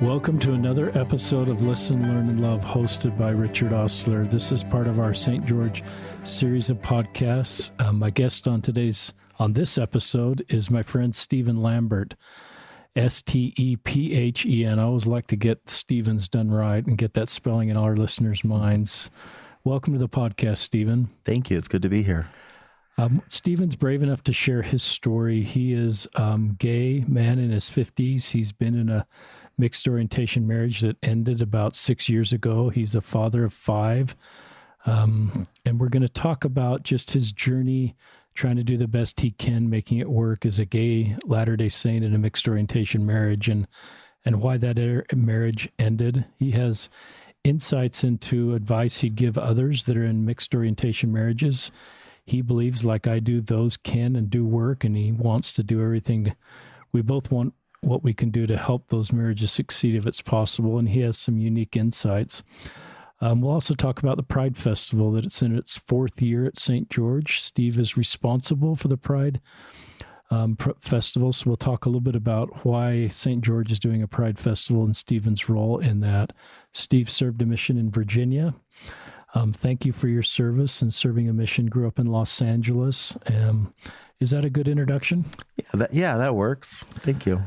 Welcome to another episode of Listen, Learn, and Love, hosted by Richard Ostler. This is part of our St. George series of podcasts. My guest on this episode is my friend Stephen Lambert, Stephen. I always like to get Stevens done right and get that spelling in all our listeners' minds. Welcome to the podcast, Stephen. Thank you. It's good to be here. Stephen's brave enough to share his story. He is a gay man in his 50s. He's been in a mixed orientation marriage that ended about 6 years ago. He's a father of 5. And we're going to talk about just his journey, trying to do the best he can, making it work as a gay Latter-day Saint in a mixed orientation marriage, and why that marriage ended. He has insights into advice he'd give others that are in mixed orientation marriages. He believes, like I do, those can and do work, and he wants to do everything. We both want what we can do to help those marriages succeed if it's possible, and he has some unique insights. We'll also talk about the Pride Festival, that it's in its 4th year at St. George. Steve is responsible for the Pride Festival, so we'll talk a little bit about why St. George is doing a Pride Festival and Stephen's role in that. Steve served a mission in Virginia. Thank you for your service and serving a mission. Grew up in Los Angeles. Is that a good introduction? Yeah, that works. Thank you.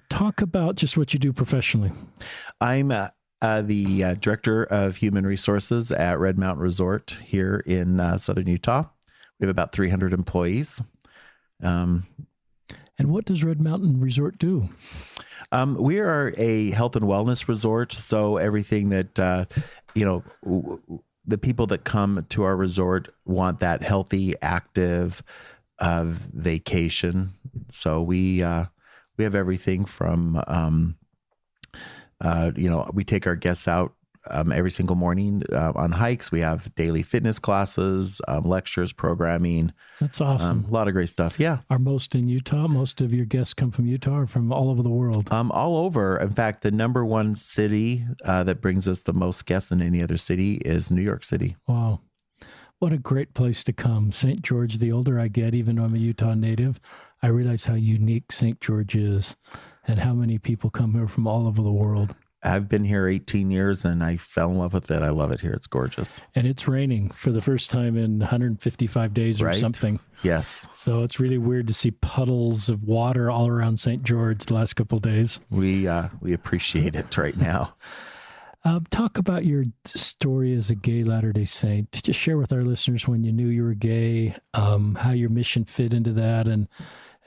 Talk about just what you do professionally. I'm the Director of Human Resources at Red Mountain Resort here in southern Utah. We have about 300 employees. And what does Red Mountain Resort do? We are a health and wellness resort, so everything that, the people that come to our resort want that healthy, active vacation. So we have everything from, we take our guests out every single morning on hikes. We have daily fitness classes, lectures, programming. That's awesome. A lot of great stuff. Yeah. Are most in Utah? Most of your guests come from Utah or from all over the world? All over. In fact, the number one city that brings us the most guests in any other city is New York City. Wow. What a great place to come. St. George, the older I get, even though I'm a Utah native, I realize how unique St. George is and how many people come here from all over the world. I've been here 18 years and I fell in love with it. I love it here. It's gorgeous. And it's raining for the first time in 155 days or something. Yes. So it's really weird to see puddles of water all around St. George the last couple of days. We appreciate it right now. Talk about your story as a gay Latter-day Saint. Just share with our listeners when you knew you were gay, how your mission fit into that, and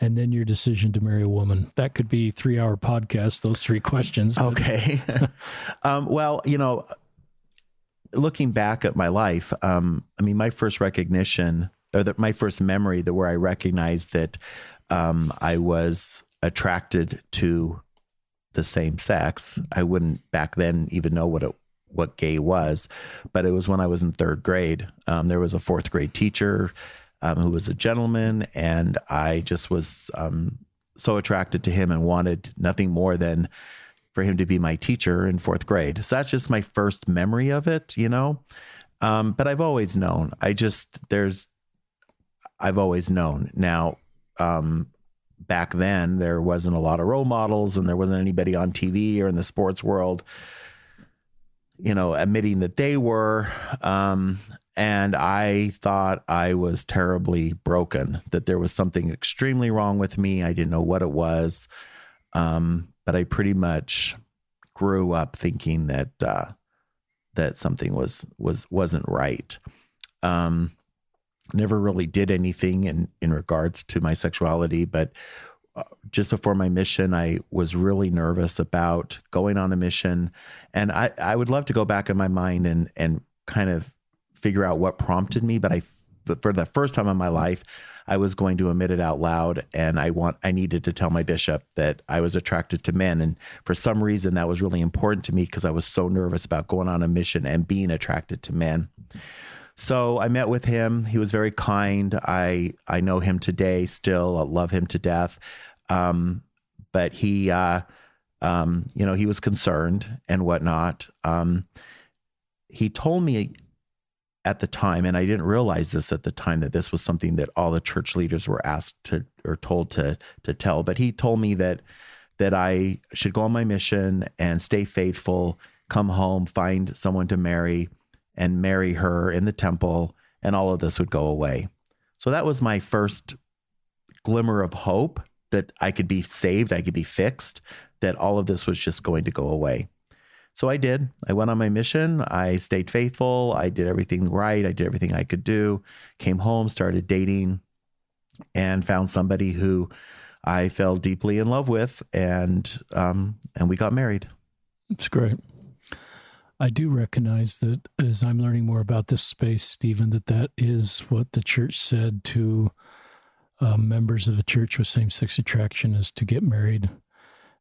then your decision to marry a woman. That could be 3-hour podcast, those 3 questions. But... Okay. Well, looking back at my life, my first recognition my first memory where I recognized that I was attracted to the same sex. I wouldn't back then even know what gay was, but it was when I was in 3rd grade. There was a 4th grade teacher who was a gentleman, and I just was so attracted to him and wanted nothing more than for him to be my teacher in 4th grade. So that's just my first memory of it, but I've always known. I've always known. Now, back then there wasn't a lot of role models and there wasn't anybody on TV or in the sports world, admitting that they were, and I thought I was terribly broken, that there was something extremely wrong with me. I didn't know what it was. But I pretty much grew up thinking that something wasn't right. Never really did anything in regards to my sexuality, but just before my mission, I was really nervous about going on a mission. And I would love to go back in my mind and kind of figure out what prompted me. But for the first time in my life, I was going to admit it out loud. And I needed to tell my bishop that I was attracted to men. And for some reason that was really important to me because I was so nervous about going on a mission and being attracted to men. So I met with him. He was very kind. I know him today still. I love him to death. But he, he was concerned and whatnot. He told me at the time, and I didn't realize this at the time, that this was something that all the church leaders were asked to or told to tell. But he told me that that I should go on my mission and stay faithful, come home, find someone to marry, and marry her in the temple, and all of this would go away. So that was my first glimmer of hope that I could be saved, I could be fixed, that all of this was just going to go away. So I did. I went on my mission. I stayed faithful. I did everything right. I did everything I could do. Came home, started dating, and found somebody who I fell deeply in love with, and we got married. It's great. I do recognize that as I'm learning more about this space, Stephen, that is what the church said to members of the church with same-sex attraction, is to get married,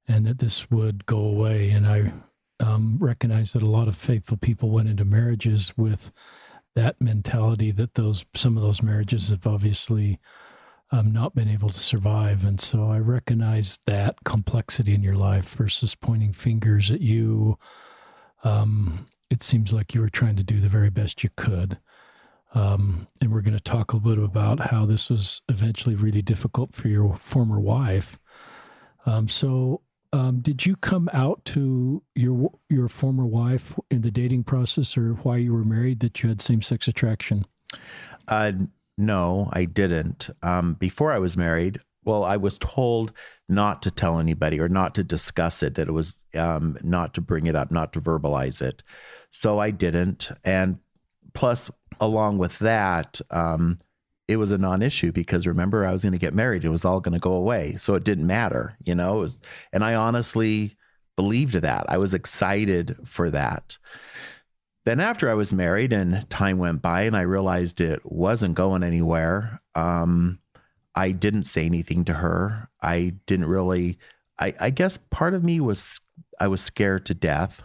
and that this would go away. And I recognize that a lot of faithful people went into marriages with that mentality, that some of those marriages have obviously not been able to survive. And so I recognize that complexity in your life versus pointing fingers at you. It seems like you were trying to do the very best you could. And we're going to talk a little bit about how this was eventually really difficult for your former wife. Did you come out to your former wife in the dating process, or why you were married, that you had same-sex attraction? No, I didn't. Before I was married, well, I was told not to tell anybody or not to discuss it, that it was not to bring it up, not to verbalize it. So I didn't. And plus, along with that, it was a non-issue, because remember, I was going to get married. It was all going to go away. So it didn't matter, and I honestly believed that. I was excited for that. Then after I was married and time went by and I realized it wasn't going anywhere, I didn't say anything to her. I didn't really, I guess part of me I was scared to death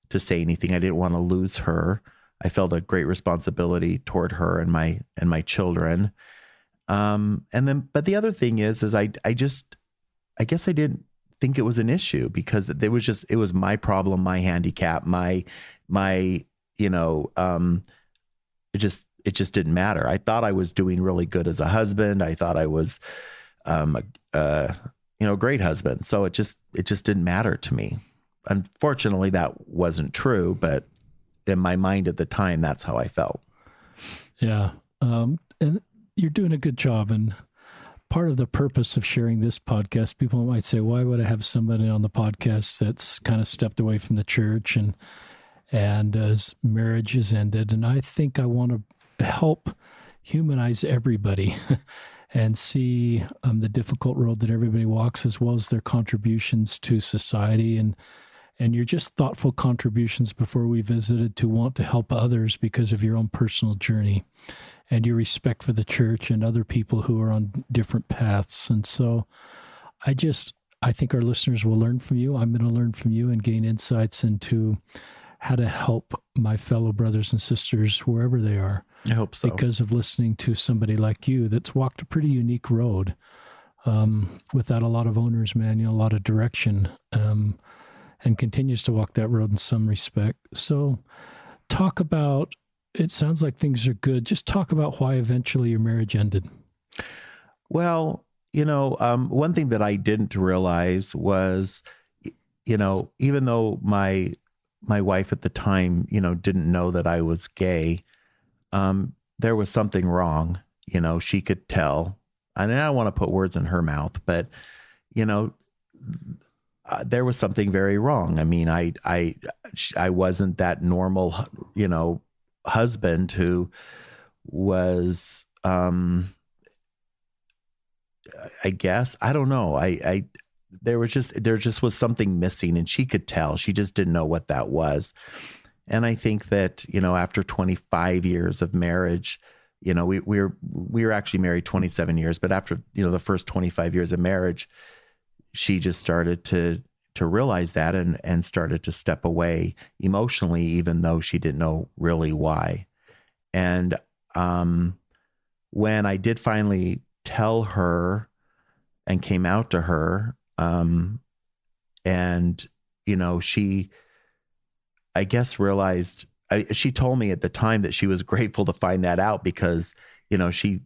to say anything. I didn't want to lose her. I felt a great responsibility toward her and my children. But the other thing is I guess I didn't think it was an issue, because it was my problem, my handicap, it just didn't matter. I thought I was doing really good as a husband. I thought I was, a great husband. So it just didn't matter to me. Unfortunately, that wasn't true, but in my mind at the time, that's how I felt. Yeah. And you're doing a good job. And part of the purpose of sharing this podcast, people might say, why would I have somebody on the podcast that's kind of stepped away from the church and as marriage is ended? And I think I want to help humanize everybody and see the difficult road that everybody walks, as well as their contributions to society. And your just thoughtful contributions before we visited to want to help others because of your own personal journey and your respect for the church and other people who are on different paths. And so I think our listeners will learn from you. I'm going to learn from you and gain insights into how to help my fellow brothers and sisters wherever they are. I hope so. Because of listening to somebody like you that's walked a pretty unique road without a lot of owner's manual, a lot of direction, and continues to walk that road in some respect. So talk about, it sounds like things are good. Just talk about why eventually your marriage ended. Well, one thing that I didn't realize was, even though my wife at the time, didn't know that I was gay, there was something wrong. She could tell. And I don't want to put words in her mouth, but, there was something very wrong. I mean, I wasn't that normal, husband who was, I guess, I don't know. There just was something missing, and she could tell. She just didn't know what that was. And I think that, after 25 years of marriage, we were actually married 27 years, but after, the first 25 years of marriage, she just started to realize that and started to step away emotionally, even though she didn't know really why. And when I did finally tell her and came out to her, she, I guess, realized, she told me at the time that she was grateful to find that out, because, she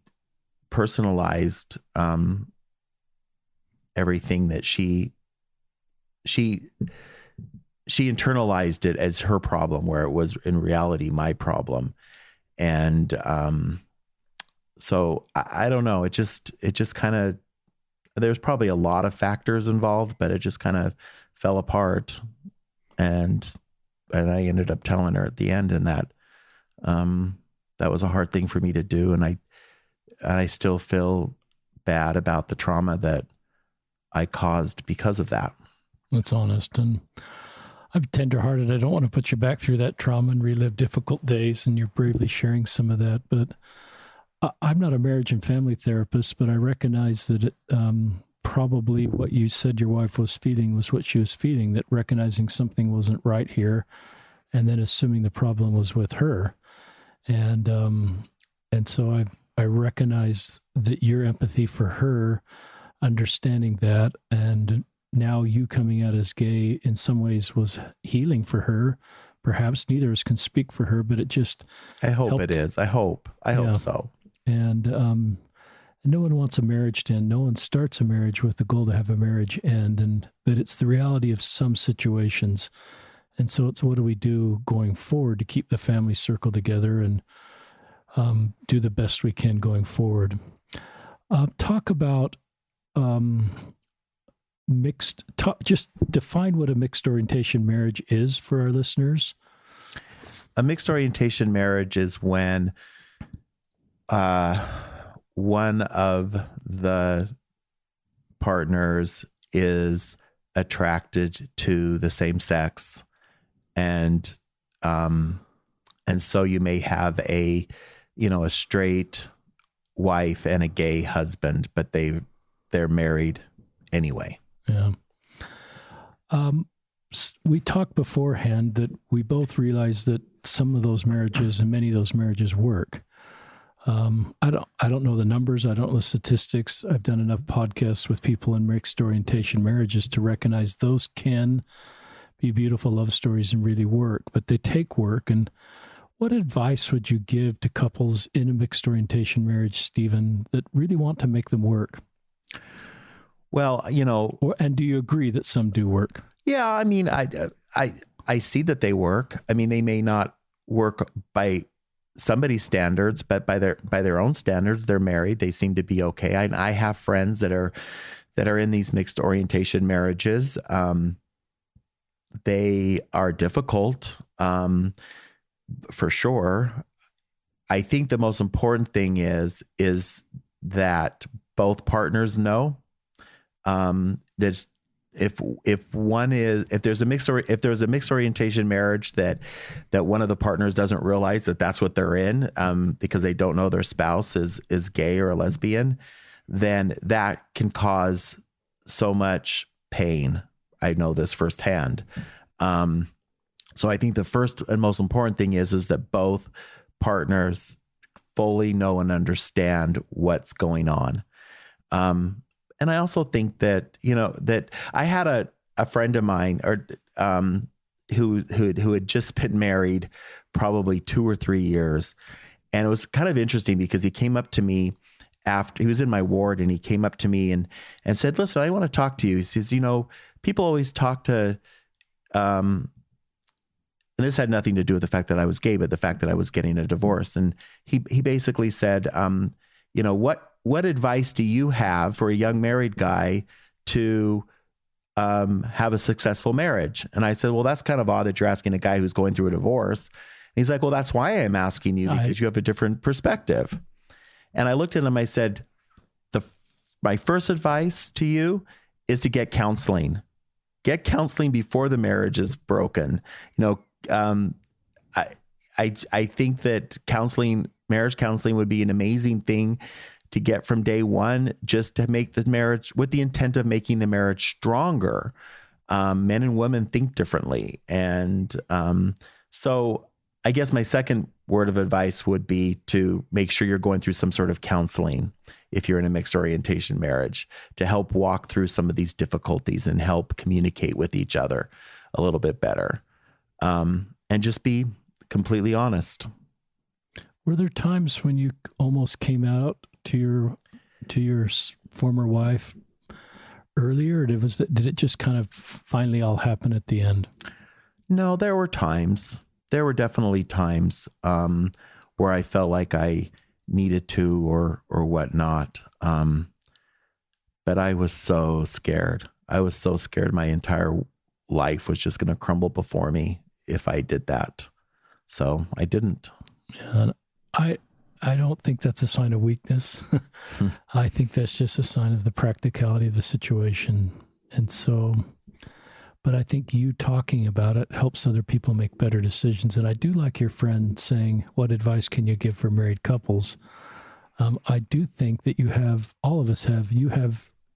personalized everything that she she internalized it as her problem, where it was in reality my problem. And so I don't know. It just kind of, there's probably a lot of factors involved, but it just kind of fell apart. And I ended up telling her at the end, and that was a hard thing for me to do. And I still feel bad about the trauma that I caused because of that. That's honest. And I'm tenderhearted. I don't want to put you back through that trauma and relive difficult days, and you're bravely sharing some of that. But I'm not a marriage and family therapist, but I recognize that probably what you said your wife was feeling was what she was feeling, that recognizing something wasn't right here, and then assuming the problem was with her. And so I recognize that your empathy for her, understanding that, and now you coming out as gay in some ways was healing for her. Perhaps neither of us can speak for her, but it just I hope helped. It is. I hope so. And no one wants a marriage to end. No one starts a marriage with the goal to have a marriage end. But it's the reality of some situations. And so it's, what do we do going forward to keep the family circle together and do the best we can going forward? Talk about just define what a mixed orientation marriage is for our listeners. A mixed orientation marriage is when one of the partners is attracted to the same sex, and so you may have a straight wife and a gay husband, but they're married anyway. Yeah. We talked beforehand that we both realize that some of those marriages and many of those marriages work. I don't know the numbers. I don't know the statistics. I've done enough podcasts with people in mixed orientation marriages to recognize those can be beautiful love stories and really work, but they take work. And what advice would you give to couples in a mixed orientation marriage, Stephen, that really want to make them work? Well, and do you agree that some do work? Yeah, I mean, I see that they work. I mean, they may not work by somebody's standards, but by their own standards, they're married. They seem to be okay. I have friends that are in these mixed orientation marriages. They are difficult, for sure. I think the most important thing is that both partners know that if there's a mixed orientation marriage that one of the partners doesn't realize that that's what they're in, because they don't know their spouse is gay or a lesbian, then that can cause so much pain. I know this firsthand. So I think the first and most important thing is that both partners fully know and understand what's going on. And I also think that, that I had a friend of mine who had just been married probably 2 or 3 years. And it was kind of interesting because he came up to me after he was in my ward, and he came up to me and said, "Listen, I want to talk to you." He says, people always talk to, and this had nothing to do with the fact that I was gay, but the fact that I was getting a divorce. And he basically said, what advice do you have for a young married guy to have a successful marriage? And I said, well, that's kind of odd that you're asking a guy who's going through a divorce. And he's like, well, that's why I'm asking you, because you have a different perspective. And I looked at him, I said, my first advice to you is to get counseling. Get counseling before the marriage is broken. I think that marriage counseling would be an amazing thing to get from day one, just to make the marriage with the intent of making the marriage stronger. Men and women think differently. And so I guess my second word of advice would be to make sure you're going through some sort of counseling if you're in a mixed orientation marriage, to help walk through some of these difficulties and help communicate with each other a little bit better. And just be completely honest. Were there times when you almost came out to your former wife earlier, or did it just kind of finally all happen at the end? No, there were times. There were definitely times where I felt like I needed to or whatnot. But I was so scared. I was so scared my entire life was just going to crumble before me if I did that. So I didn't. Yeah, I don't think that's a sign of weakness. I think that's just a sign of the practicality of the situation. And so, but I think you talking about it helps other people make better decisions. And I do like your friend saying, what advice can you give for married couples? I do think that you have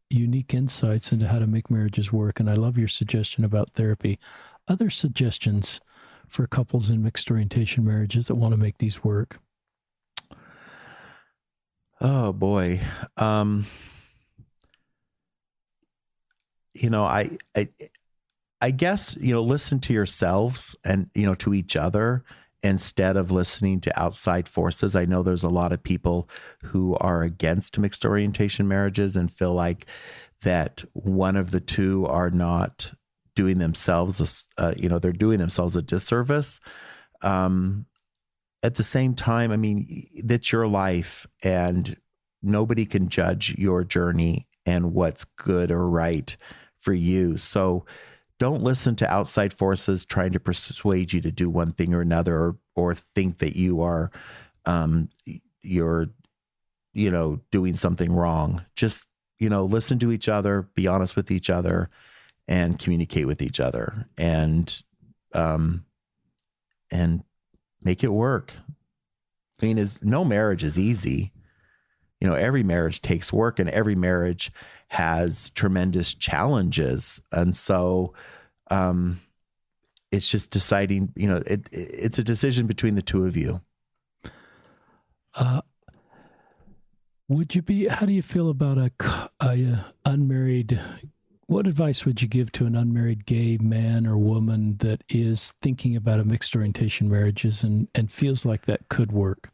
unique insights into how to make marriages work. And I love your suggestion about therapy. Other suggestions for couples in mixed orientation marriages that want to make these work? Oh boy. I guess, listen to yourselves and, to each other instead of listening to outside forces. I know there's a lot of people who are against mixed orientation marriages and feel like that one of the two are not doing themselves, they're doing themselves a disservice. At the same time, I mean, that's your life and nobody can judge your journey and what's good or right for you. So don't listen to outside forces trying to persuade you to do one thing or another, or think that you are, you're, doing something wrong. Just, listen to each other, be honest with each other, and communicate with each other, and make it work. I mean, no marriage is easy. Every marriage takes work, and every marriage has tremendous challenges. And so, it's just deciding, it's a decision between the two of you. How do you feel about a unmarried, what advice would you give to an unmarried gay man or woman that is thinking about a mixed orientation marriages and feels like that could work?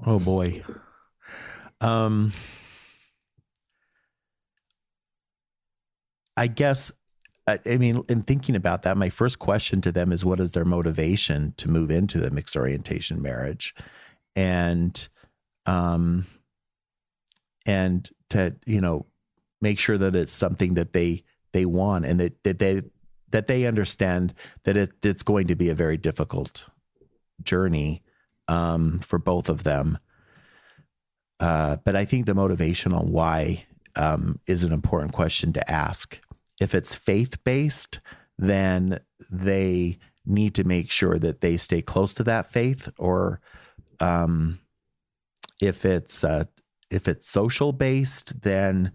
Oh boy. I guess, I mean, in thinking about that, my first question to them is, what is their motivation to move into the mixed orientation marriage? And to, make sure that it's something that they want, and that they understand that it's going to be a very difficult journey, for both of them. But I think the motivation on why, is an important question to ask. If it's faith-based, then they need to make sure that they stay close to that faith. Or if it's social-based, then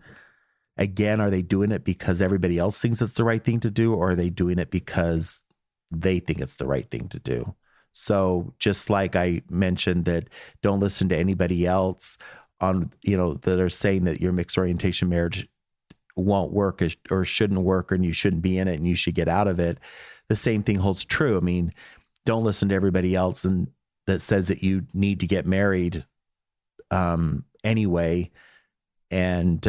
again, are they doing it because everybody else thinks it's the right thing to do, or are they doing it because they think it's the right thing to do? So just like I mentioned that don't listen to anybody else on, that are saying that your mixed orientation marriage won't work or shouldn't work, and you shouldn't be in it and you should get out of it. The same thing holds true. I mean, don't listen to everybody else and that says that you need to get married anyway. And,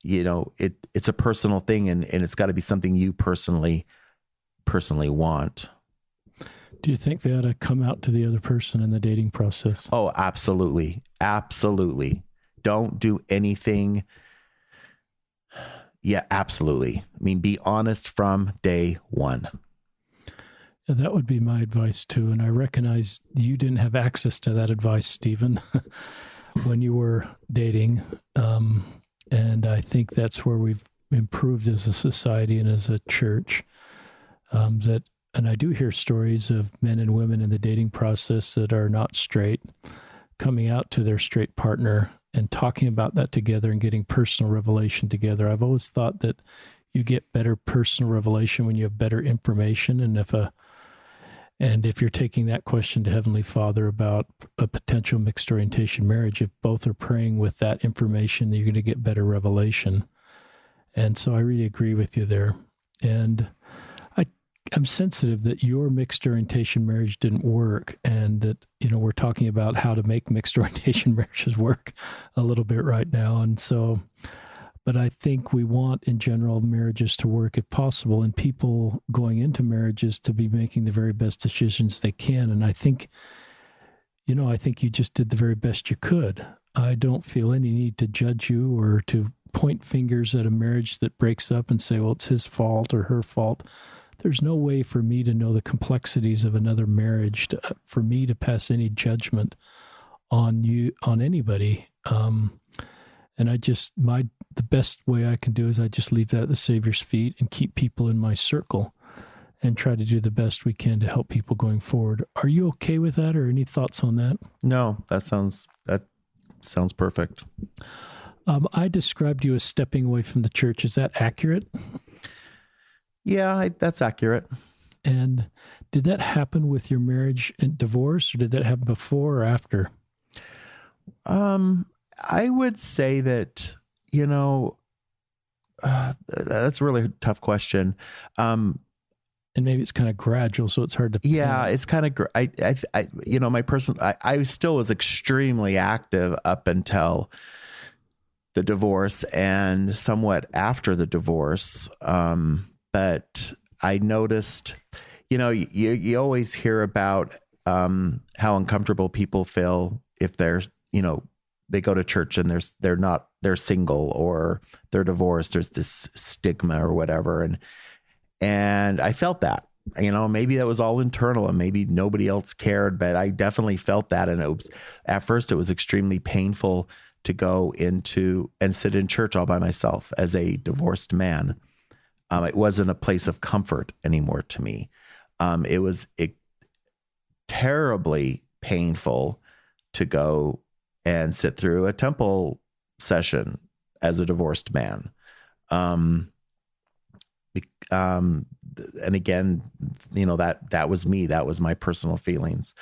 it's a personal thing, and it's got to be something you personally want. Do you think they ought to come out to the other person in the dating process? Oh, absolutely. Absolutely. Don't do anything. Yeah, absolutely. I mean, be honest from day one. Yeah, that would be my advice too. And I recognize you didn't have access to that advice, Stephen, when you were dating. And I think that's where we've improved as a society and as a church. And I do hear stories of men and women in the dating process that are not straight coming out to their straight partner and talking about that together and getting personal revelation together. I've always thought that you get better personal revelation when you have better information. And if you're taking that question to Heavenly Father about a potential mixed orientation marriage, if both are praying with that information, you're going to get better revelation. And so I really agree with you there. And I'm sensitive that your mixed orientation marriage didn't work, and that, we're talking about how to make mixed orientation marriages work a little bit right now. And so, But I think we want, in general, marriages to work if possible, and people going into marriages to be making the very best decisions they can. And I think, I think you just did the very best you could. I don't feel any need to judge you or to point fingers at a marriage that breaks up and say, well, it's his fault or her fault. There's no way for me to know the complexities of another marriage, for me to pass any judgment on anybody. And the best way I can do is I just leave that at the Savior's feet and keep people in my circle and try to do the best we can to help people going forward. Are you okay with that, or any thoughts on that? No, that sounds perfect. I described you as stepping away from the church. Is that accurate? Yeah, that's accurate. And did that happen with your marriage and divorce, or did that happen before or after? I would say that, that's a really tough question. And maybe it's kind of gradual, so it's hard to. Yeah, it's kind of. I still was extremely active up until the divorce and somewhat after the divorce. But I noticed, you always hear about how uncomfortable people feel if they're, they go to church and they're single or they're divorced. There's this stigma or whatever. And I felt that, maybe that was all internal and maybe nobody else cared, but I definitely felt that. And at first it was extremely painful to go into and sit in church all by myself as a divorced man. It wasn't a place of comfort anymore to me. It was terribly painful to go and sit through a temple session as a divorced man. And again, that was me. That was my personal feelings.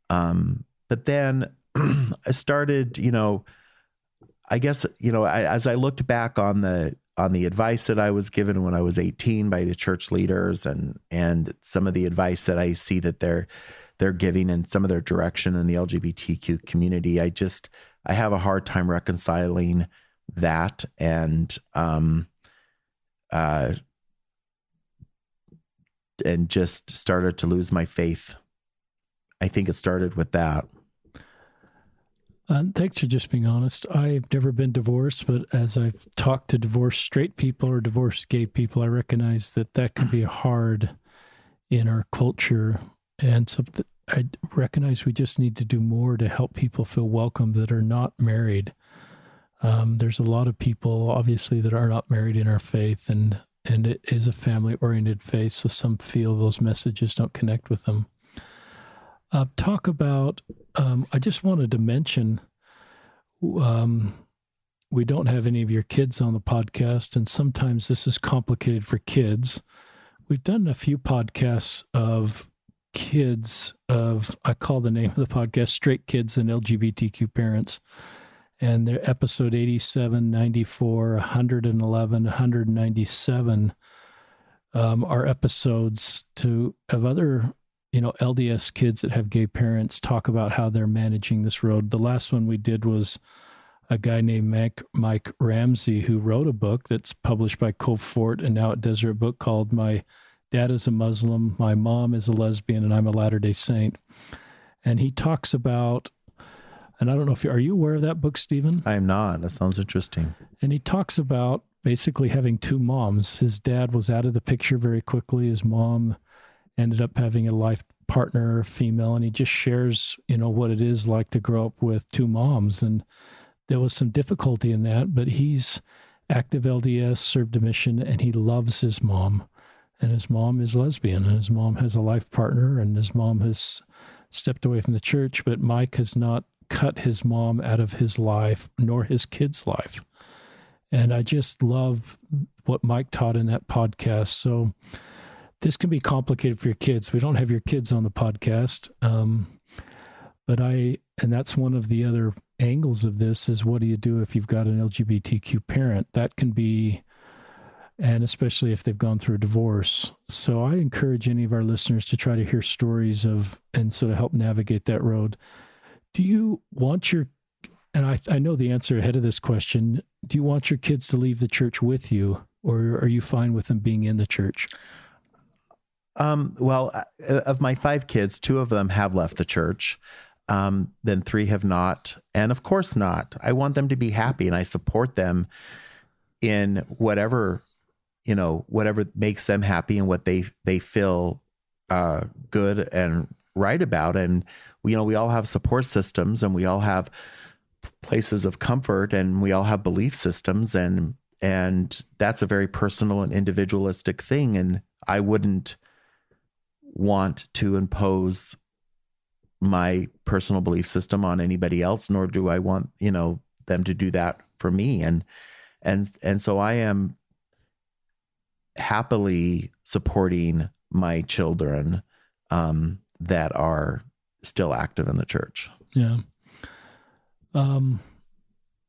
But then I started, I guess, as I looked back on the advice that I was given when I was 18 by the church leaders and some of the advice that I see that they're giving and some of their direction in the LGBTQ community, I have a hard time reconciling that and just started to lose my faith. I think it started with that. Thanks for just being honest. I've never been divorced, but as I've talked to divorced straight people or divorced gay people, I recognize that can be hard in our culture. And so I recognize we just need to do more to help people feel welcome that are not married. There's a lot of people, obviously, that are not married in our faith, and it is a family-oriented faith, so some feel those messages don't connect with them. Talk about, I just wanted to mention, we don't have any of your kids on the podcast, and sometimes this is complicated for kids. We've done a few podcasts of kids I call the name of the podcast, Straight Kids and LGBTQ Parents. And they're episode 87, 94, 111, 197 are episodes of other LDS kids that have gay parents talk about how they're managing this road. The last one we did was a guy named Mike Ramsey, who wrote a book that's published by Cove Fort and now at Deseret Book called My Dad is a Muslim, My Mom is a Lesbian, and I'm a Latter-day Saint. And he talks about, and I don't know if are you aware of that book, Stephen? I am not. That sounds interesting. And he talks about basically having two moms. His dad was out of the picture very quickly. His mom ended up having a life partner, female, and he just shares, what it is like to grow up with two moms. And there was some difficulty in that, but he's active LDS, served a mission, and he loves his mom. And his mom is lesbian, and his mom has a life partner, and his mom has stepped away from the church, but Mike has not cut his mom out of his life, nor his kids' life. And I just love what Mike taught in that podcast. So this can be complicated for your kids. We don't have your kids on the podcast. And that's one of the other angles of this is, what do you do if you've got an LGBTQ parent? That can be, and especially if they've gone through a divorce. So I encourage any of our listeners to try to hear stories and sort of help navigate that road. Do you want and I know the answer ahead of this question. Do you want your kids to leave the church with you, or are you fine with them being in the church? Well, of my 5 kids, 2 of them have left the church. Then 3 have not. And of course not. I want them to be happy, and I support them in whatever makes them happy and what they feel good and right about. And, we all have support systems, and we all have places of comfort, and we all have belief systems, and that's a very personal and individualistic thing. And I wouldn't want to impose my personal belief system on anybody else, nor do I want, them to do that for me. And so I am happily supporting my children that are still active in the church. Yeah. And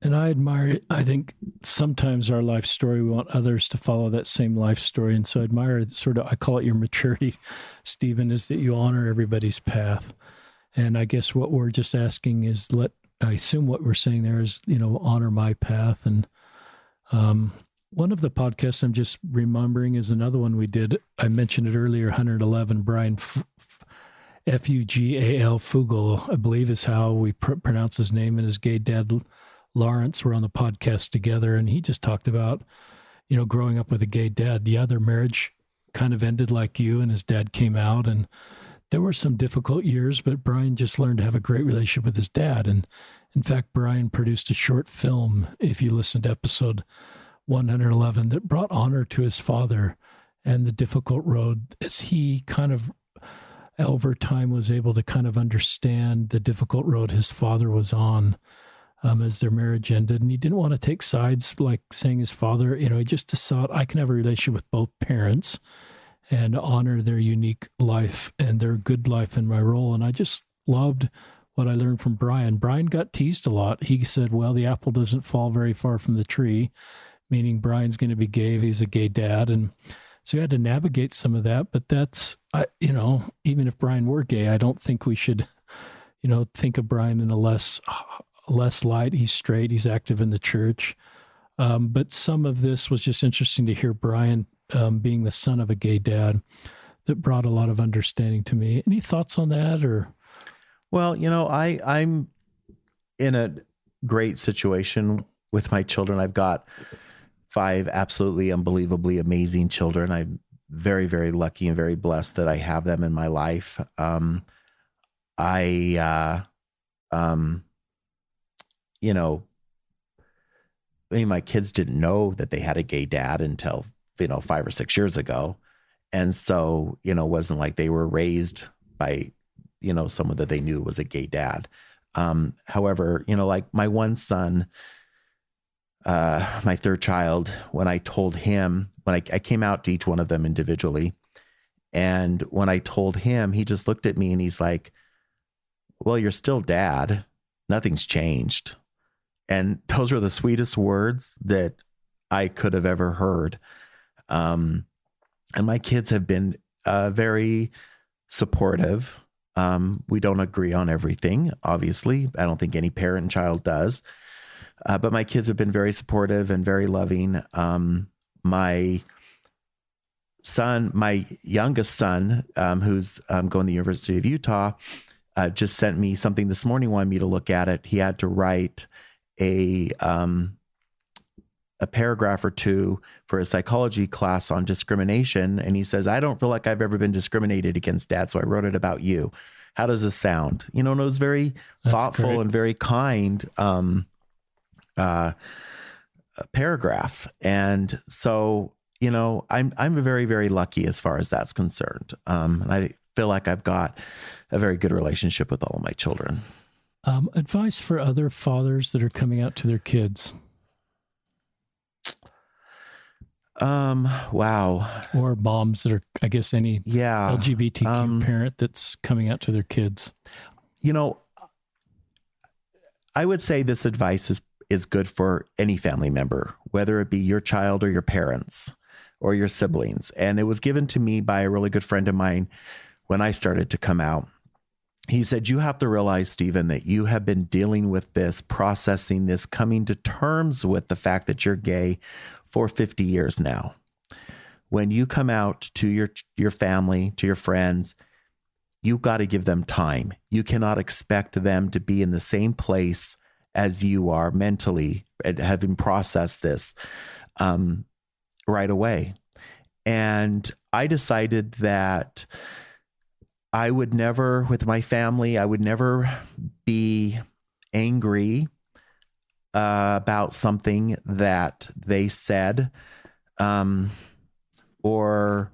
I admire, I think sometimes our life story, we want others to follow that same life story. And so I admire I call it your maturity, Stephen, is that you honor everybody's path. And I guess what we're just asking is I assume what we're saying there is, honor my path. And one of the podcasts I'm just remembering is another one we did. I mentioned it earlier, 111, Brian Fugal, Fugel, I believe is how we pronounce his name, and his gay dad, Lawrence, were on the podcast together. And he just talked about, growing up with a gay dad. The other marriage kind of ended like you, and his dad came out, and there were some difficult years, but Brian just learned to have a great relationship with his dad. And in fact, Brian produced a short film, if you listen to episode 111, that brought honor to his father and the difficult road, as he kind of over time was able to kind of understand the difficult road his father was on as their marriage ended. And he didn't want to take sides, like saying his father, he just decided I can have a relationship with both parents and honor their unique life and their good life in my role. And I just loved what I learned from Brian. Brian got teased a lot. He said, well, the apple doesn't fall very far from the tree, meaning Brian's going to be gay if he's a gay dad. And so you had to navigate some of that. But that's, even if Brian were gay, I don't think we should, think of Brian in a less light. He's straight. He's active in the church. But some of this was just interesting to hear Brian being the son of a gay dad, that brought a lot of understanding to me. Any thoughts on that? Or, well, I'm in a great situation with my children. I've got 5 absolutely unbelievably amazing children. I'm very, very lucky and very blessed that I have them in my life. My kids didn't know that they had a gay dad until 5 or 6 years ago. And so, it wasn't like they were raised by, someone that they knew was a gay dad. However, like my one son, my 3rd child, when I told him, when I came out to each one of them individually, and when I told him, he just looked at me and he's like, well, you're still dad. Nothing's changed. And those were the sweetest words that I could have ever heard. And my kids have been very supportive. We don't agree on everything, obviously. I don't think any parent and child does. But my kids have been very supportive and very loving. My youngest son, who's going to the University of Utah, just sent me something this morning, wanted me to look at it. He had to write a paragraph or 2 for a psychology class on discrimination. And he says, I don't feel like I've ever been discriminated against, Dad. So I wrote it about you. How does this sound? And it was very thoughtful, great, and very kind paragraph. And so, I'm very, very lucky as far as that's concerned. And I feel like I've got a very good relationship with all of my children. Advice for other fathers that are coming out to their kids. Wow. Or moms that are, I guess, any LGBTQ parent that's coming out to their kids. I would say this advice is good for any family member, whether it be your child or your parents or your siblings. And it was given to me by a really good friend of mine when I started to come out. he said, you have to realize, Stephen, that you have been dealing with this, processing this, coming to terms with the fact that you're gay for 50 years now. When you come out to your family, to your friends, you've got to give them time. You cannot expect them to be in the same place as you are mentally, having processed this right away. And I decided that I would never, with my family, I would never be angry about something that they said, or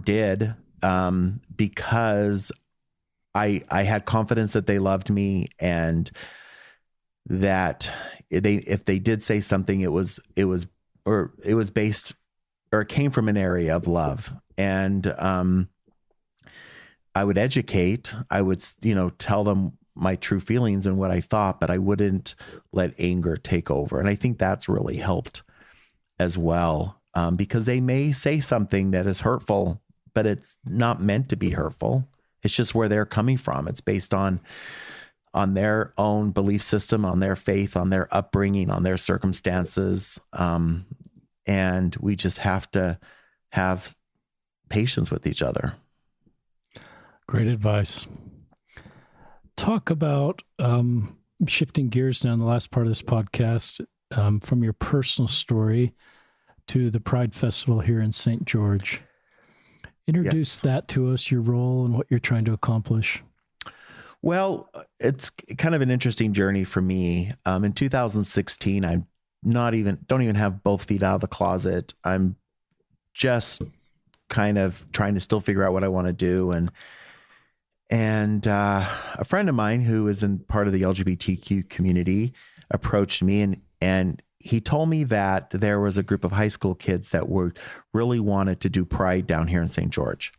did, because I had confidence that they loved me, and that if they did say something, it was based, or it came from an area of love. And I would educate, I would, tell them my true feelings and what I thought, but I wouldn't let anger take over. And I think that's really helped as well, because they may say something that is hurtful, but it's not meant to be hurtful. It's just where they're coming from. It's based on their own belief system, on their faith, on their upbringing, on their circumstances. And we just have to have patience with each other. Great advice. Talk about shifting gears now in the last part of this podcast, from your personal story to the Pride Festival here in St. George. Introduce that to us, your role and what you're trying to accomplish. Well, it's kind of an interesting journey for me. In 2016, I don't even have both feet out of the closet. I'm just kind of trying to still figure out what I want to do. And a friend of mine who is in part of the LGBTQ community approached me, and he told me that there was a group of high school kids that really wanted to do Pride down here in St. George.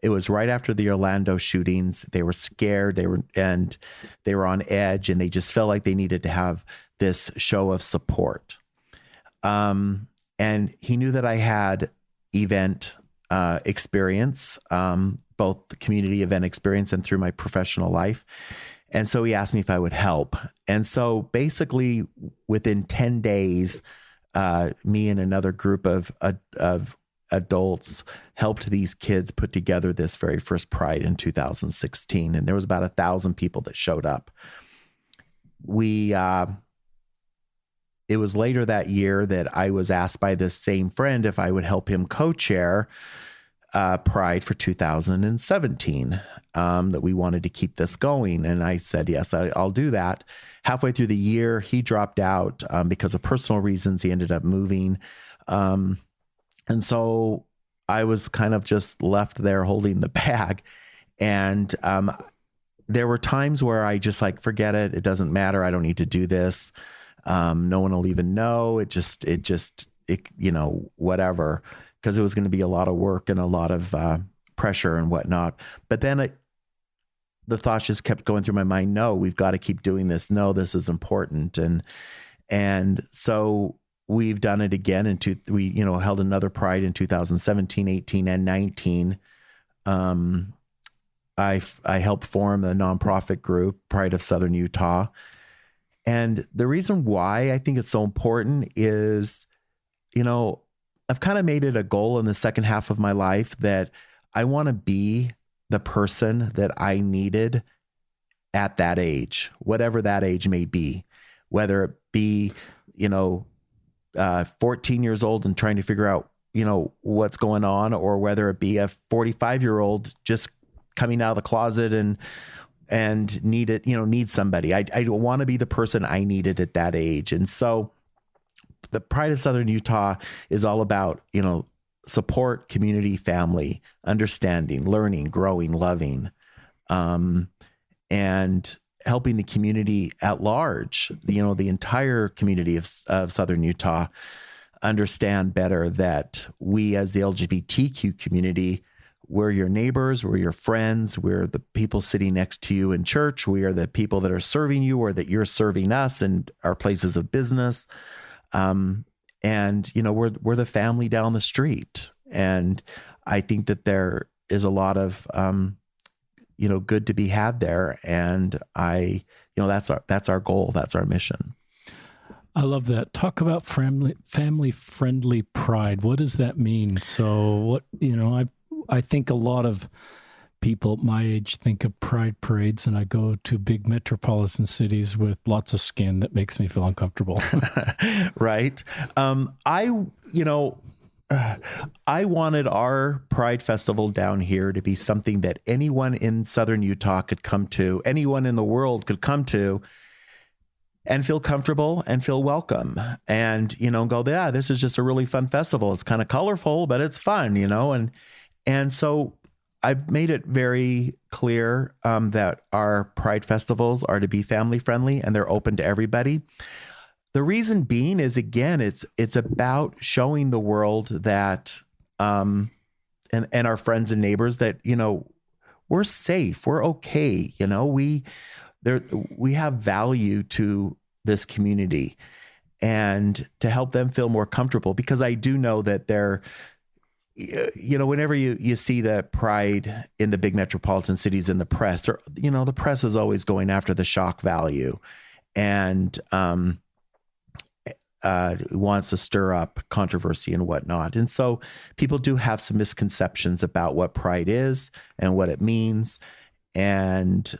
It was right after the Orlando shootings. They were scared. They were on edge, and they just felt like they needed to have this show of support. And he knew that I had event experience, both the community event experience and through my professional life. And so he asked me if I would help. And so basically within 10 days, me and another group of adults helped these kids put together this very first Pride in 2016. And there was about 1,000 people that showed up. It was later that year that I was asked by this same friend if I would help him co-chair Pride for 2017, that we wanted to keep this going. And I said, yes, I'll do that. Halfway through the year, he dropped out because of personal reasons. He ended up moving. And so I was kind of just left there holding the bag. And there were times where I just forget it. It doesn't matter. I don't need to do this. No one will even know. It whatever, because it was going to be a lot of work and a lot of pressure and whatnot. But then the thoughts just kept going through my mind. No, we've got to keep doing this. No, this is important. And so we've done it again. We held another Pride in 2017, 18, and 19. I helped form a nonprofit group, Pride of Southern Utah. And the reason why I think it's so important is, I've kind of made it a goal in the second half of my life that I want to be the person that I needed at that age, whatever that age may be, whether it be, 14 years old and trying to figure out, what's going on, or whether it be a 45-year-old just coming out of the closet and need somebody. I want to be the person I needed at that age. And so the Pride of Southern Utah is all about, support, community, family, understanding, learning, growing, loving, and helping the community at large, the entire community of Southern Utah understand better that we as the LGBTQ community, we're your neighbors, we're your friends, we're the people sitting next to you in church, we are the people that are serving you or that you're serving us in our places of business. And we're the family down the street. And I think that there is a lot of, good to be had there. And that's our goal. That's our mission. I love that. Talk about family friendly pride. What does that mean? So I think a lot of people my age think of pride parades, and I go to big metropolitan cities with lots of skin that makes me feel uncomfortable. Right. I wanted our Pride Festival down here to be something that anyone in Southern Utah could come to, anyone in the world could come to and feel comfortable and feel welcome and, go, yeah, this is just a really fun festival. It's kind of colorful, but it's fun, and so I've made it very clear that our Pride festivals are to be family friendly and they're open to everybody. The reason being is, again, it's about showing the world that, and our friends and neighbors that, we're safe, we're okay. We have value to this community and to help them feel more comfortable, because I do know that whenever you see the pride in the big metropolitan cities in the press, or, the press is always going after the shock value and, wants to stir up controversy and whatnot. And so people do have some misconceptions about what pride is and what it means. And,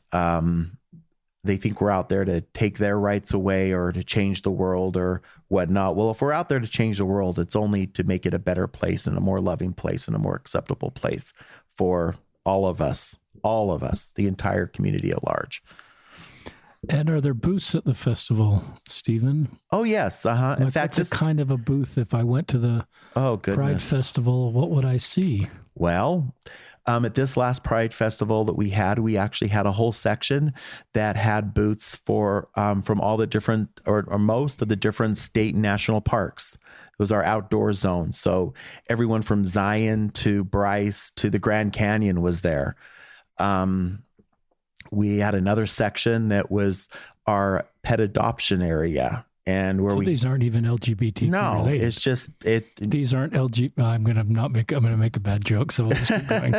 they think we're out there to take their rights away or to change the world or whatnot. Well, if we're out there to change the world, it's only to make it a better place and a more loving place and a more acceptable place for all of us, the entire community at large. And are there booths at the festival, Stephen? Oh, yes. Uh-huh. In fact, it's kind of a booth. If I went to the Pride Festival, what would I see? Well, at this last Pride Festival that we actually had a whole section that had booths for from all the different or most of the different state and national parks. It was our outdoor zone. So everyone from Zion to Bryce to the Grand Canyon was there. We had another section that was our pet adoption area. And where these aren't even LGBTQ related. It's just These aren't I'm gonna make a bad joke, so we'll just keep going.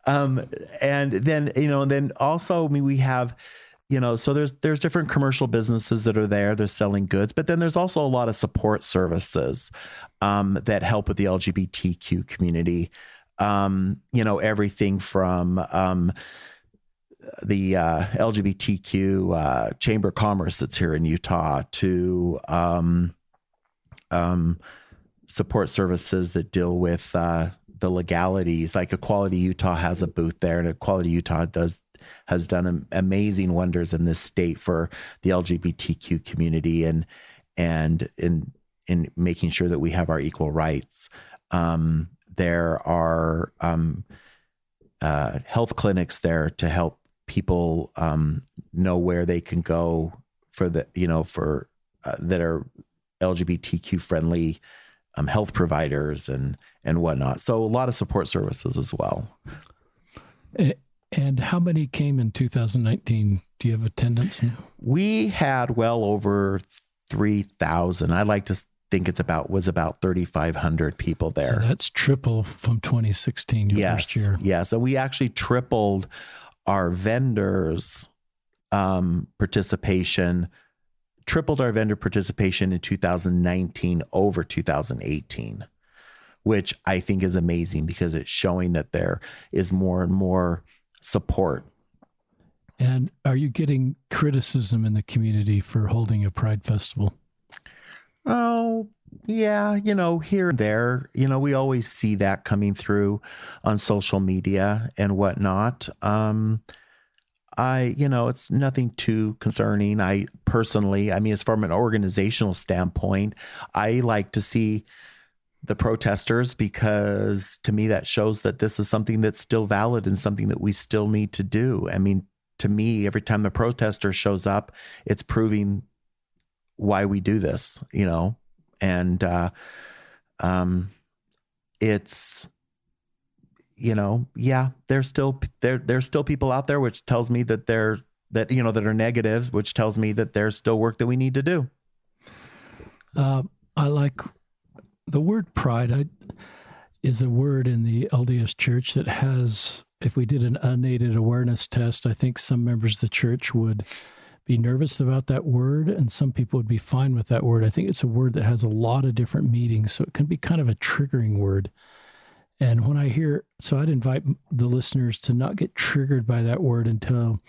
And then also we have, so there's different commercial businesses that are there. They're selling goods, but then there's also a lot of support services that help with the LGBTQ community. Everything from the LGBTQ Chamber of Commerce that's here in Utah to support services that deal with the legalities. Like Equality Utah has a booth there, and Equality Utah has done amazing wonders in this state for the LGBTQ community and in making sure that we have our equal rights. There are health clinics there to help people know where they can go for that are LGBTQ friendly health providers and whatnot. So a lot of support services as well. And how many came in 2019? Do you have attendance? We had well over 3,000. I like to think was about 3,500 people there. So that's triple from 2016, first year. Yes. And we actually tripled our vendors' participation in 2019 over 2018, which I think is amazing because it's showing that there is more and more support. And are you getting criticism in the community for holding a Pride Festival? Oh, yeah. Here and there, we always see that coming through on social media and whatnot. It's nothing too concerning. I personally, it's from an organizational standpoint, I like to see the protesters because to me, that shows that this is something that's still valid and something that we still need to do. To me, every time the protester shows up, it's proving why we do this, and it's, there's still people out there, which tells me that that are negative, which tells me that there's still work that we need to do. I like the word pride. is a word in the LDS Church that has, if we did an unaided awareness test, I think some members of the church would be nervous about that word, and some people would be fine with that word. I think it's a word that has a lot of different meanings, so it can be kind of a triggering word. And when I hear, so I'd invite the listeners to not get triggered by that word until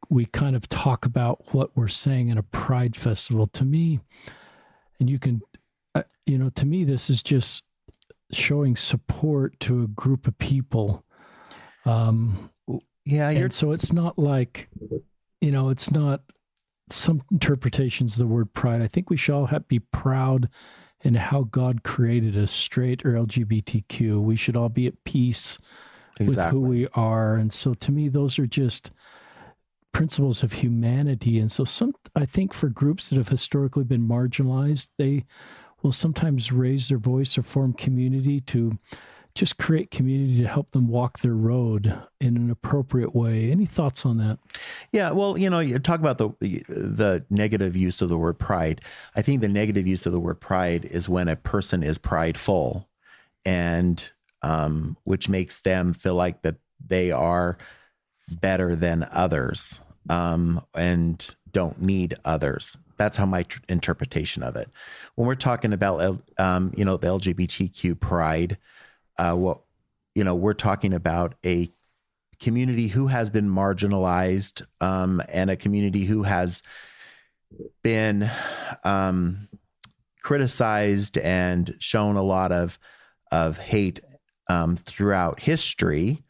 we kind of talk about what we're saying in a Pride festival. To me, and you can, to me, this is just showing support to a group of people. So it's not like, it's not some interpretations of the word pride. I think we should all be proud in how God created us, straight or LGBTQ. We should all be at peace with who we are. And so to me, those are just principles of humanity. And so I think for groups that have historically been marginalized, they will sometimes raise their voice or form community to just create community to help them walk their road in an appropriate way. Any thoughts on that? Yeah, well, you talk about the negative use of the word pride. I think the negative use of the word pride is when a person is prideful, and which makes them feel like that they are better than others, and don't need others. That's how my interpretation of it. When we're talking about, the LGBTQ pride, we're talking about a community who has been marginalized, and a community who has been criticized and shown a lot of hate throughout history.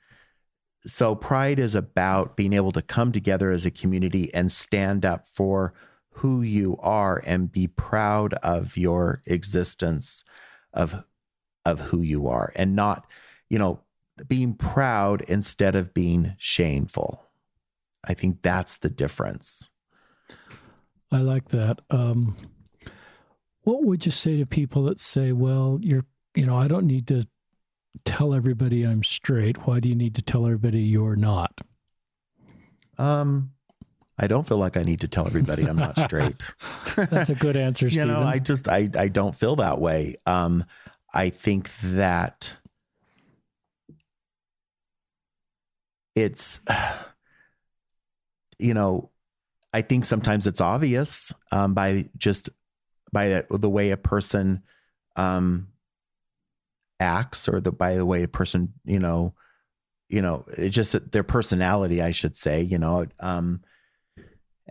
So pride is about being able to come together as a community and stand up for who you are and be proud of your existence, of who you are, and not, being proud instead of being shameful. I think that's the difference. I like that. What would you say to people that say, well, I don't need to tell everybody I'm straight. Why do you need to tell everybody you're not? I don't feel like I need to tell everybody I'm not straight. That's a good answer, Stephen. I don't feel that way. I think that it's, I think sometimes it's obvious by the way a person acts, or by the way a person, it's just their personality, I should say,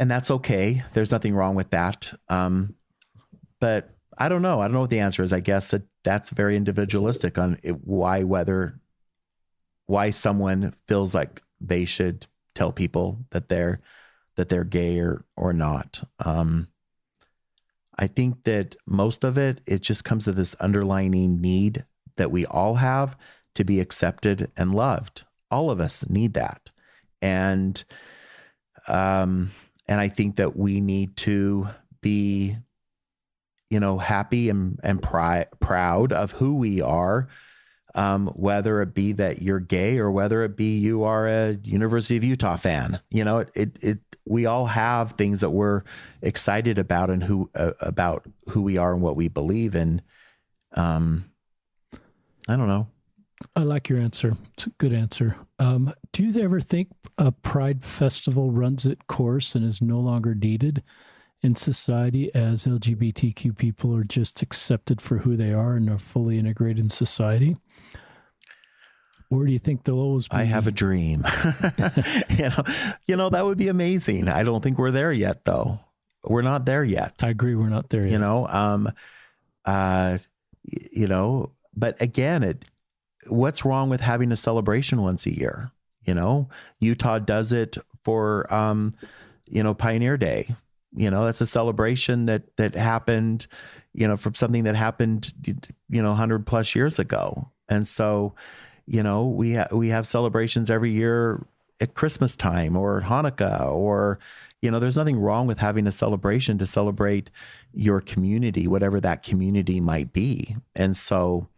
and that's okay. There's nothing wrong with that. But I don't know. I don't know what the answer is. I guess that's very individualistic on why someone feels like they should tell people that they're gay or not. I think that most of it just comes to this underlining need that we all have to be accepted and loved. All of us need that. And I think that we need to be, happy and proud of who we are, whether it be that you're gay or whether it be you are a University of Utah fan. We all have things that we're excited about and about who we are and what we believe in. I don't know. I like your answer. It's a good answer. Do you ever think a Pride festival runs its course and is no longer needed in society, as LGBTQ people are just accepted for who they are and are fully integrated in society? Or do you think they'll always be? I have a dream. That would be amazing. I don't think we're there yet, though. We're not there yet. I agree. We're not there yet. But again, what's wrong with having a celebration once a year? Utah does it for, Pioneer Day. That's a celebration that happened, from something that happened, 100 plus years ago. And so, we have celebrations every year at Christmas time or Hanukkah, or, there's nothing wrong with having a celebration to celebrate your community, whatever that community might be. And so,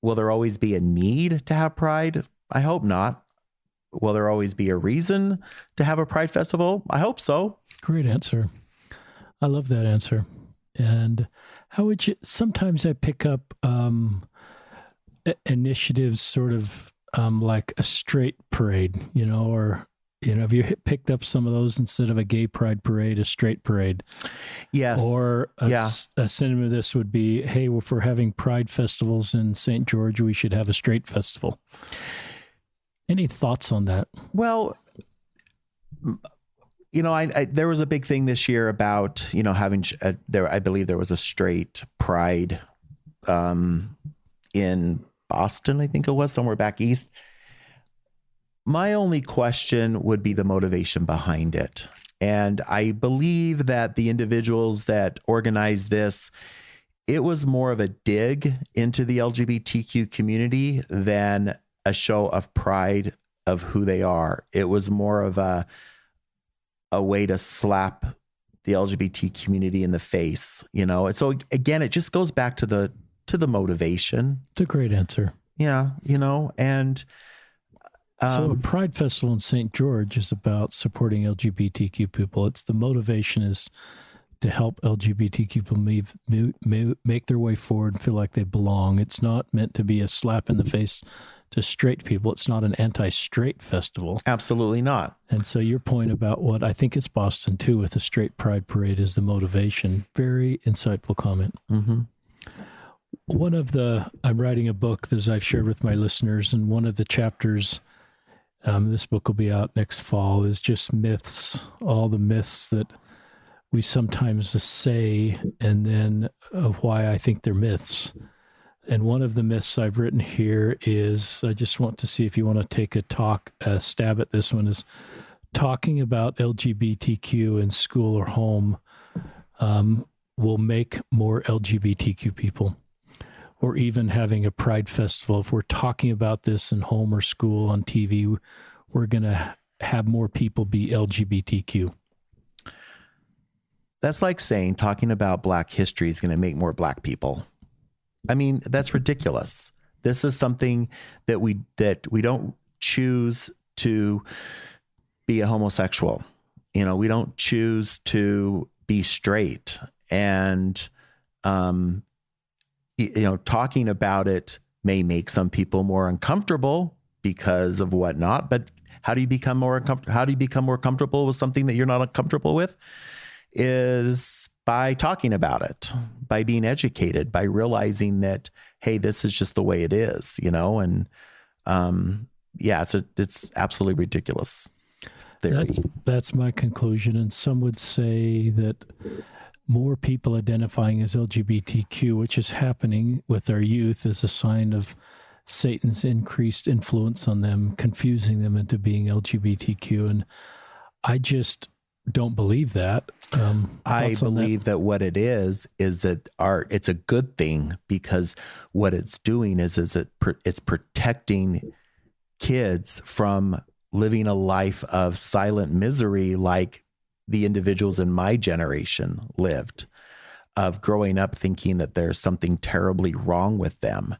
will there always be a need to have pride? I hope not. Will there always be a reason to have a Pride festival? I hope so. Great answer. I love that answer. And how would you, sometimes I pick up initiatives sort of like a straight parade, or have you picked up some of those instead of a gay pride parade, a straight parade? Yes. Or a synonym of this would be, hey, if we're having pride festivals in St. George, we should have a straight festival. Any thoughts on that? Well, there was a big thing this year about, having I believe there was a straight pride in Boston, I think it was, somewhere back east. My only question would be the motivation behind it. And I believe that the individuals that organized this, it was more of a dig into the LGBTQ community than a show of pride of who they are. It was more of a way to slap the LGBT community in the face, And so again, it just goes back to the motivation. It's a great answer. Yeah. And so a pride festival in St. George is about supporting LGBTQ people. It's the motivation is to help LGBTQ people make their way forward and feel like they belong. It's not meant to be a slap in the face to straight people. It's not an anti-straight festival. Absolutely not. And so your point about what I think it's Boston too with the straight pride parade is the motivation. Very insightful comment. Mm-hmm. I'm writing a book as I've shared with my listeners, and one of the chapters, this book will be out next fall, is just myths, all the myths that we sometimes say, and then why I think they're myths. And one of the myths I've written here is, I just want to see if you want to take a stab at this one, is talking about LGBTQ in school or home will make more LGBTQ people. Or even having a pride festival. If we're talking about this in home or school on TV, we're going to have more people be LGBTQ. That's like saying talking about Black history is going to make more Black people. I mean, that's ridiculous. This is something that we don't choose to be a homosexual. We don't choose to be straight. And, talking about it may make some people more uncomfortable because of whatnot, but how do you become more comfortable with something that you're not uncomfortable with? Is by talking about it, by being educated, by realizing that, hey, this is just the way it is, and it's absolutely ridiculous theory. That's my conclusion. And some would say that more people identifying as LGBTQ, which is happening with our youth, is a sign of Satan's increased influence on them, confusing them into being LGBTQ. And I just don't believe that. I believe that what it is that it's a good thing, because what it's doing is it's protecting kids from living a life of silent misery like the individuals in my generation lived, of growing up thinking that there's something terribly wrong with them.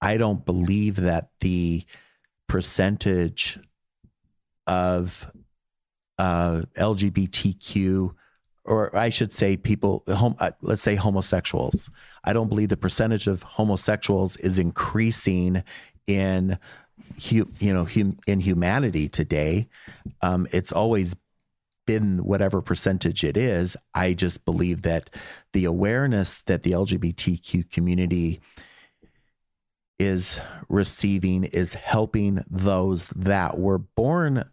I don't believe that the percentage of LGBTQ, or I should say people, let's say homosexuals. I don't believe the percentage of homosexuals is increasing in humanity today. It's always been whatever percentage it is. I just believe that the awareness that the LGBTQ community is receiving is helping those that were born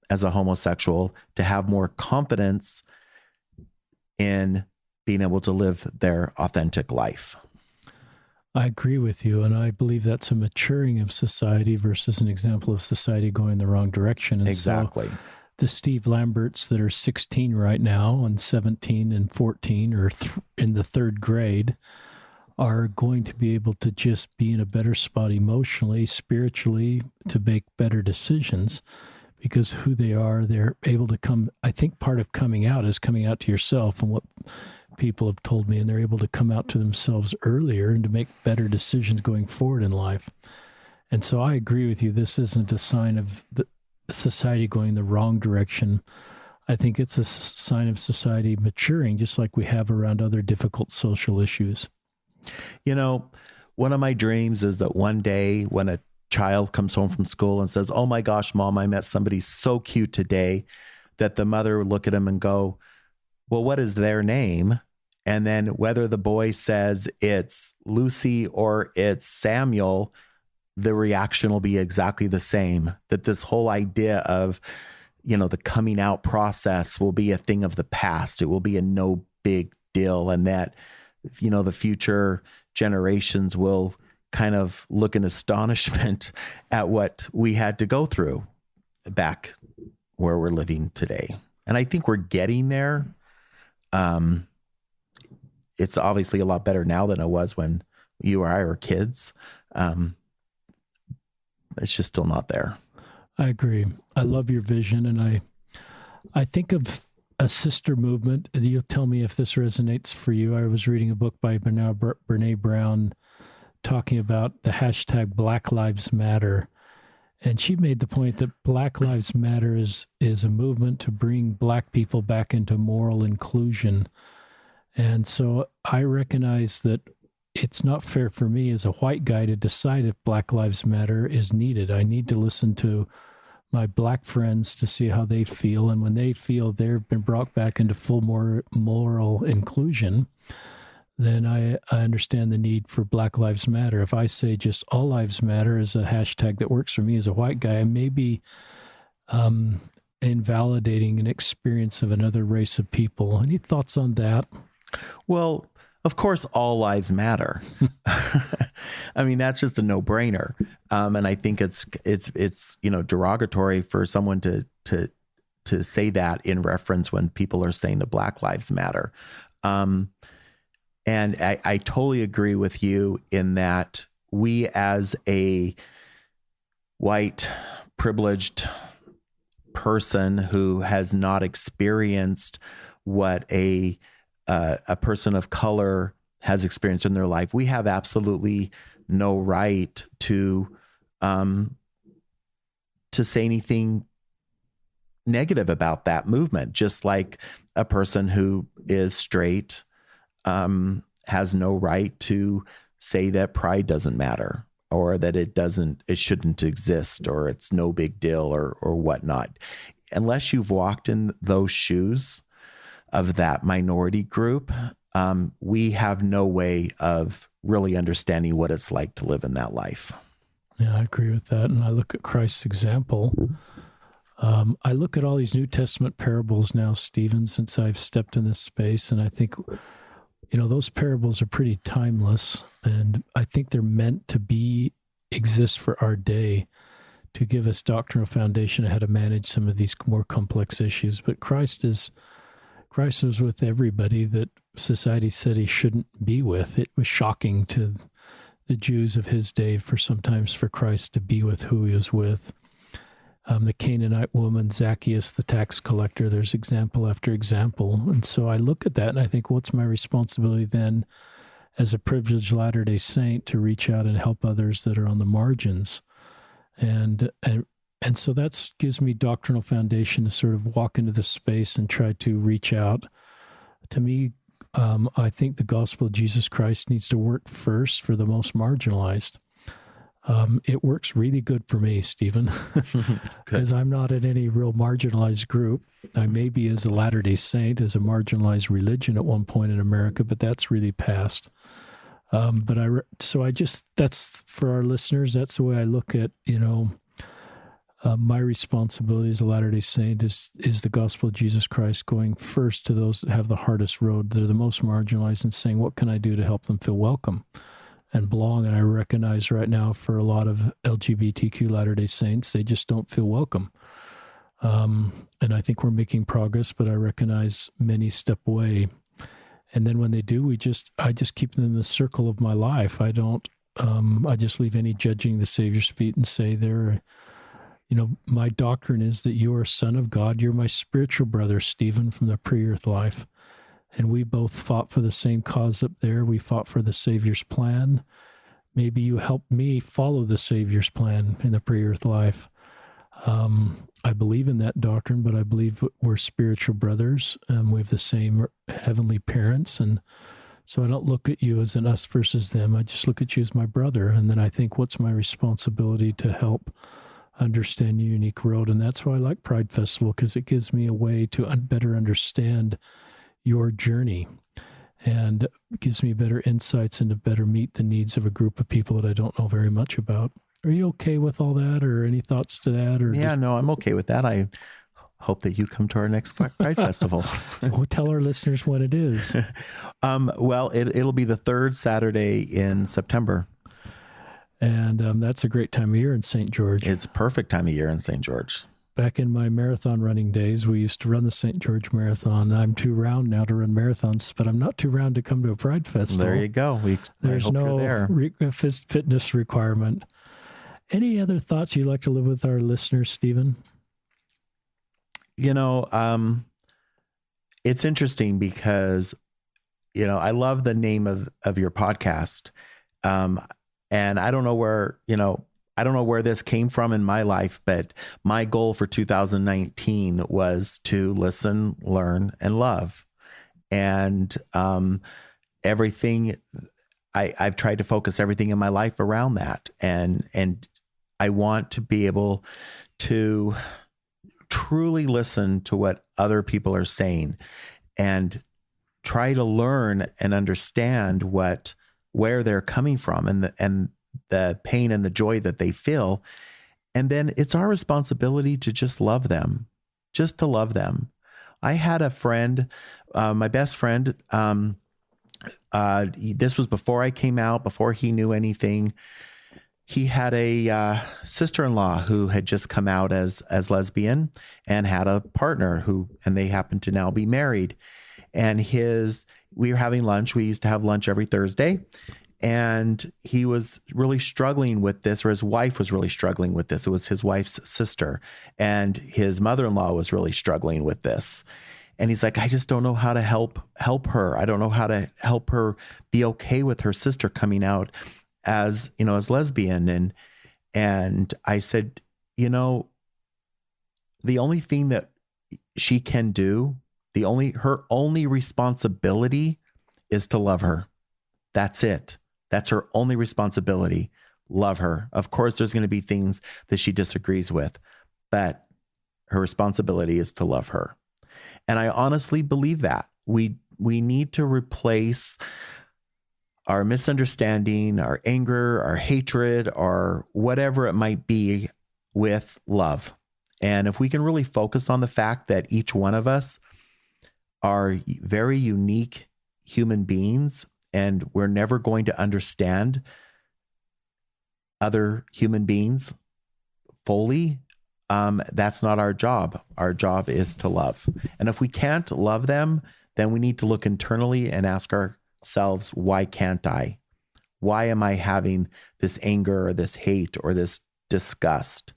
as a homosexual to have more confidence in being able to live their authentic life. I agree with you, and I believe that's a maturing of society versus an example of society going the wrong direction. And exactly. So the Steve Lamberts that are 16 right now and 17 and 14 or in the third grade are going to be able to just be in a better spot emotionally, spiritually, to make better decisions because who they are, they're able to come. I think part of coming out is coming out to yourself, and what people have told me, and they're able to come out to themselves earlier and to make better decisions going forward in life. And so I agree with you. This isn't a sign of the society going the wrong direction. I think it's a sign of society maturing, just like we have around other difficult social issues. You know, One of my dreams is that one day when a child comes home from school and says, "Oh my gosh, Mom, I met somebody so cute today," that the mother would look at him and go, "Well, what is their name?" And then whether the boy says it's Lucy or it's Samuel, the reaction will be exactly the same. That this whole idea of, the coming out process will be a thing of the past. It will be a no big deal. And that, the future generations will kind of look in astonishment at what we had to go through back where we're living today. And I think we're getting there. It's obviously a lot better now than it was when you or I were kids. It's just still not there. I agree. I love your vision. And I think of a sister movement. You'll tell me if this resonates for you. I was reading a book by Brene Brown talking about the hashtag Black Lives Matter. And she made the point that Black Lives Matter is a movement to bring Black people back into moral inclusion. And so I recognize that it's not fair for me as a white guy to decide if Black Lives Matter is needed. I need to listen to my Black friends to see how they feel. And when they feel they've been brought back into full moral inclusion, then I understand the need for Black Lives Matter. If I say just all lives matter is a hashtag that works for me as a white guy, I may be invalidating an experience of another race of people. Any thoughts on that? Well, of course, all lives matter. I mean, that's just a no-brainer. And I think it's derogatory for someone to say that in reference when people are saying the Black Lives Matter. And I totally agree with you in that we, as a white privileged person who has not experienced what a person of color has experienced in their life, we have absolutely no right to say anything negative about that movement. Just like a person who is straight has no right to say that pride doesn't matter, or that it shouldn't exist, or it's no big deal, or whatnot. Unless you've walked in those shoes of that minority group, we have no way of really understanding what it's like to live in that life. Yeah, I agree with that. And I look at Christ's example. I look at all these New Testament parables now, Stephen, since I've stepped in this space, and I think, those parables are pretty timeless, and I think they're meant to exist for our day, to give us doctrinal foundation on how to manage some of these more complex issues. But Christ was with everybody that society said he shouldn't be with. It was shocking to the Jews of his day sometimes for Christ to be with who he was with. The Canaanite woman, Zacchaeus, the tax collector, there's example after example. And so I look at that and I think, what's my responsibility then as a privileged Latter-day Saint to reach out and help others that are on the margins? And so that gives me doctrinal foundation to sort of walk into this space and try to reach out. To me, I think the gospel of Jesus Christ needs to work first for the most marginalized. It works really good for me, Stephen, because I'm not in any real marginalized group. I may be as a Latter-day Saint, as a marginalized religion at one point in America, but that's really past. That's for our listeners. That's the way I look at, my responsibility as a Latter-day Saint is the gospel of Jesus Christ going first to those that have the hardest road, that are the most marginalized, and saying, what can I do to help them feel welcome and belong? And I recognize right now for a lot of LGBTQ Latter-day Saints, they just don't feel welcome. And I think we're making progress, but I recognize many step away. And then when they do, I just keep them in the circle of my life. I just leave any judging the Savior's feet and say, my doctrine is that you are a son of God. You're my spiritual brother, Stephen, from the pre-earth life. And we both fought for the same cause up there. We fought for the Savior's plan. Maybe you helped me follow the Savior's plan in the pre-earth life. I believe in that doctrine, but I believe we're spiritual brothers. We have the same heavenly parents. And So I don't look at you as an us versus them. I just look at you as my brother. And then I think, what's my responsibility to help understand your unique road? And that's why I like Pride Festival, because it gives me a way to better understand your journey and gives me better insights and to better meet the needs of a group of people that I don't know very much about. Are you okay with all that, or any thoughts to that? Or Yeah, no, I'm okay with that. I hope that you come to our next Pride Festival. We'll tell our listeners when it is. Well, it'll be the third Saturday in September. And that's a great time of year in St. George. It's perfect time of year in St. George. Back in my marathon running days, we used to run the St. George Marathon. I'm too round now to run marathons, but I'm not too round to come to a Pride Festival. There you go. There's no fitness requirement. Any other thoughts you'd like to live with our listeners, Stephen? You know, it's interesting because, you know, I love the name of your podcast. And I don't know where, I don't know where this came from in my life, but my goal for 2019 was to listen, learn, and love. And everything, I've tried to focus everything in my life around that. And I want to be able to truly listen to what other people are saying and try to learn and understand where they're coming from and the pain and the joy that they feel. And then it's our responsibility to just love them, just to love them. I had a friend, my best friend, this was before I came out, before he knew anything. He had a sister-in-law who had just come out as lesbian and had a partner and they happened to now be married. And we were having lunch. We used to have lunch every Thursday. And he was really struggling with this, or his wife was really struggling with this. It was his wife's sister, and his mother-in-law was really struggling with this. And he's like, I just don't know how to help her. I don't know how to help her be okay with her sister coming out as lesbian. And I said, the only thing that she can do, her only responsibility is to love her. That's it. That's her only responsibility. Love her. Of course, there's going to be things that she disagrees with, but her responsibility is to love her. And I honestly believe that we need to replace our misunderstanding, our anger, our hatred, or whatever it might be with love. And if we can really focus on the fact that each one of us are very unique human beings, and we're never going to understand other human beings fully, that's not our job. Our job is to love. And if we can't love them, then we need to look internally and ask ourselves, why can't I? Why am I having this anger or this hate or this disgust?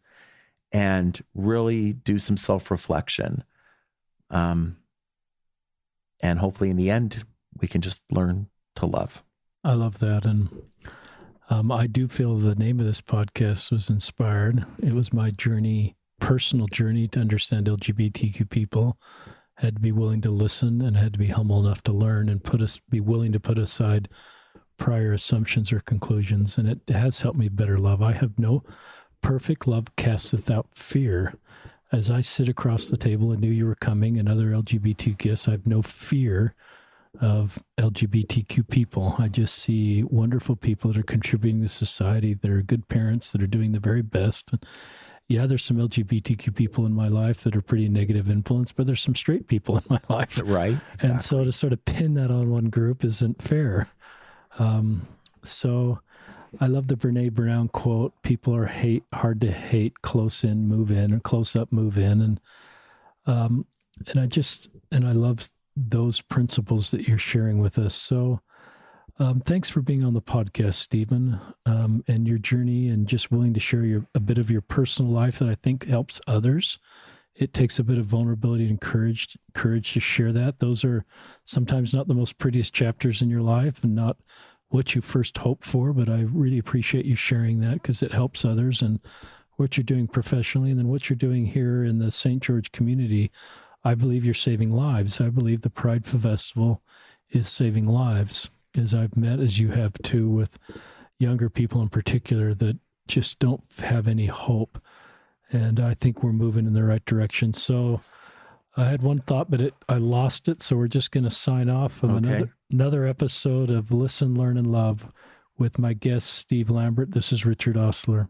And really do some self-reflection. And hopefully in the end, we can just learn to love. I love that. And I do feel the name of this podcast was inspired. It was my personal journey to understand LGBTQ people. Had to be willing to listen and had to be humble enough to learn and be willing to put aside prior assumptions or conclusions. And it has helped me better love. I have no perfect love casteth out fear. As I sit across the table and knew you were coming and other LGBT guests, I have no fear of LGBTQ people. I just see wonderful people that are contributing to society, that are good parents, that are doing the very best. And yeah, there's some LGBTQ people in my life that are pretty negative influence, but there's some straight people in my life. Right. Exactly. And so to sort of pin that on one group isn't fair. So I love the Brene Brown quote, people are hard to hate, close in, move in, or close up, move in. And I love those principles that you're sharing with us. So thanks for being on the podcast, Stephen, and your journey, and just willing to share a bit of your personal life that I think helps others. It takes a bit of vulnerability and courage to share that. Those are sometimes not the most prettiest chapters in your life and not what you first hoped for, but I really appreciate you sharing that because it helps others, and what you're doing professionally and then what you're doing here in the St. George community. I believe you're saving lives. I believe the Pride Festival is saving lives. as I've met, as you have too, with younger people in particular that just don't have any hope. And I think we're moving in the right direction. So I had one thought, but I lost it. So we're just going to sign off of another episode of Listen, Learn, and Love with my guest, Steve Lambert. This is Richard Ostler.